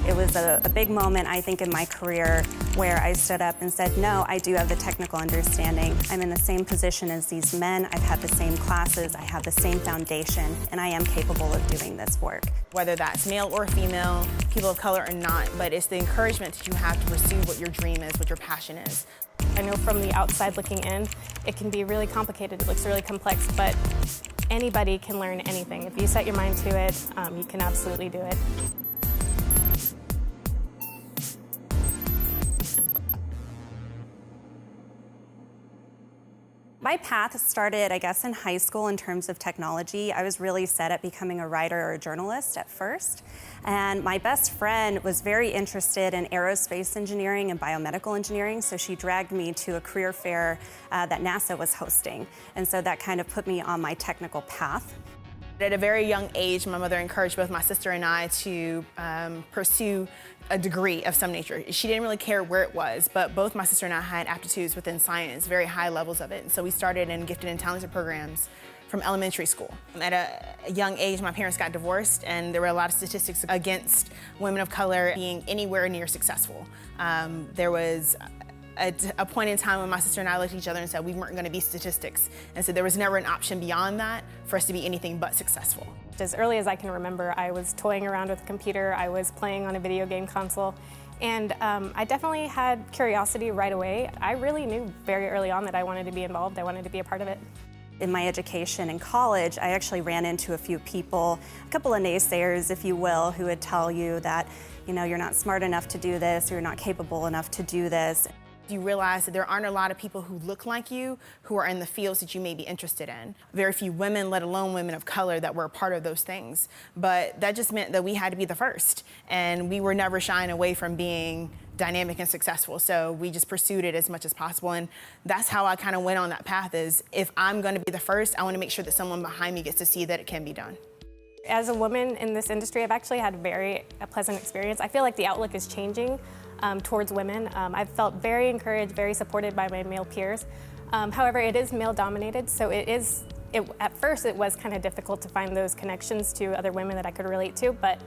It was a big moment, I think, in my career where I stood up and said, no, I do have the technical understanding. I'm in the same position as these men. I've had the same classes. I have the same foundation, and I am capable of doing this work. Whether that's male or female, people of color or not, but it's the encouragement that you have to pursue what your dream is, what your passion is. I know from the outside looking in, it can be really complicated. It looks really complex, but anybody can learn anything. If you set your mind to it, you can absolutely do it. My path started, I guess, in high school in terms of technology. I was really set at becoming a writer or a journalist at first. And my best friend was very interested in aerospace engineering and biomedical engineering, so she dragged me to a career fair that NASA was hosting. And so that kind of put me on my technical path. At a very young age, my mother encouraged both my sister and I to pursue a degree of some nature. She didn't really care where it was, but both my sister and I had aptitudes within science, very high levels of it. And so we started in gifted and talented programs from elementary school. At a young age, my parents got divorced, and there were a lot of statistics against women of color being anywhere near successful. There was a point in time when my sister and I looked at each other and said we weren't going to be statistics. And so there was never an option beyond that for us to be anything but successful. As early as I can remember, I was toying around with a computer, I was playing on a video game console, and I definitely had curiosity right away. I really knew very early on that I wanted to be involved, I wanted to be a part of it. In my education in college, I actually ran into a few people, a couple of naysayers, if you will, who would tell you that, you know, you're not smart enough to do this, or you're not capable enough to do this. You realize that there aren't a lot of people who look like you who are in the fields that you may be interested in. Very few women, let alone women of color, that were a part of those things. But that just meant that we had to be the first. And we were never shying away from being dynamic and successful. So we just pursued it as much as possible. And that's how I kind of went on that path is if I'm going to be the first, I want to make sure that someone behind me gets to see that it can be done. As a woman in this industry, I've actually had a pleasant experience. I feel like the outlook is changing towards women. I've felt very encouraged, very supported by my male peers. However, it is male-dominated, so at first it was kind of difficult to find those connections to other women that I could relate to, but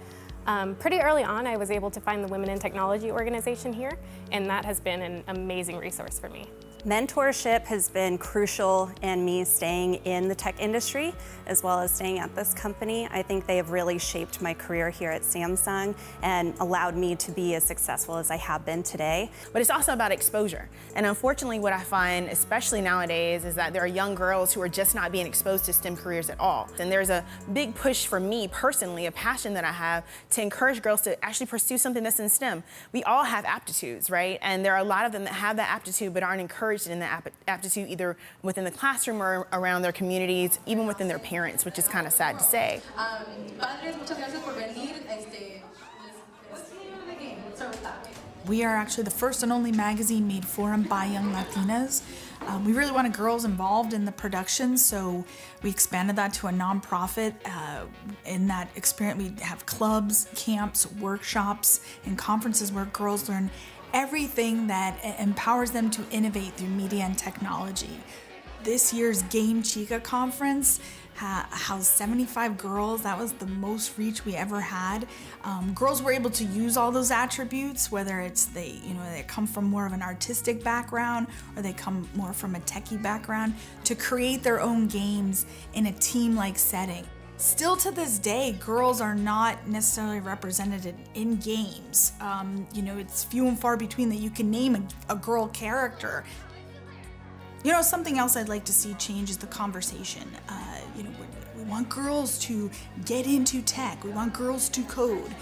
pretty early on I was able to find the Women in Technology organization here, and that has been an amazing resource for me. Mentorship has been crucial in me staying in the tech industry as well as staying at this company. I think they have really shaped my career here at Samsung and allowed me to be as successful as I have been today. But it's also about exposure. And unfortunately, what I find, especially nowadays, is that there are young girls who are just not being exposed to STEM careers at all. And there's a big push for me personally, a passion that I have, to encourage girls to actually pursue something that's in STEM. We all have aptitudes, right? And there are a lot of them that have that aptitude but aren't encouraged in the aptitude either within the classroom or around their communities, even within their parents, which is kind of sad to say. We are actually the first and only magazine made for and by young Latinas. We really wanted girls involved in the production, so we expanded that to a nonprofit. In that experience, we have clubs, camps, workshops, and conferences where girls learn everything that empowers them to innovate through media and technology. This year's Game Chica conference housed 75 girls. That was the most reach we ever had. Girls were able to use all those attributes, whether it's they come from more of an artistic background or they come more from a techie background, to create their own games in a team-like setting. Still to this day, girls are not necessarily represented in games. It's few and far between that you can name a girl character. Something else I'd like to see change is the conversation. We want girls to get into tech. We want girls to code.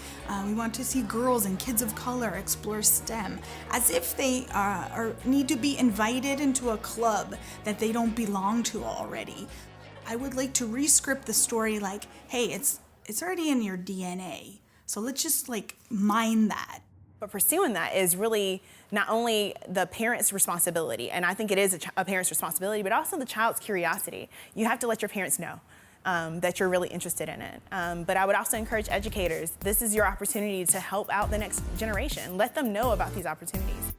We want to see girls and kids of color explore STEM, as if they need to be invited into a club that they don't belong to already. I would like to re-script the story like, hey, it's already in your DNA, so let's just mine that. But pursuing that is really not only the parent's responsibility, and I think it is a parent's responsibility, but also the child's curiosity. You have to let your parents know that you're really interested in it. But I would also encourage educators. This is your opportunity to help out the next generation. Let them know about these opportunities.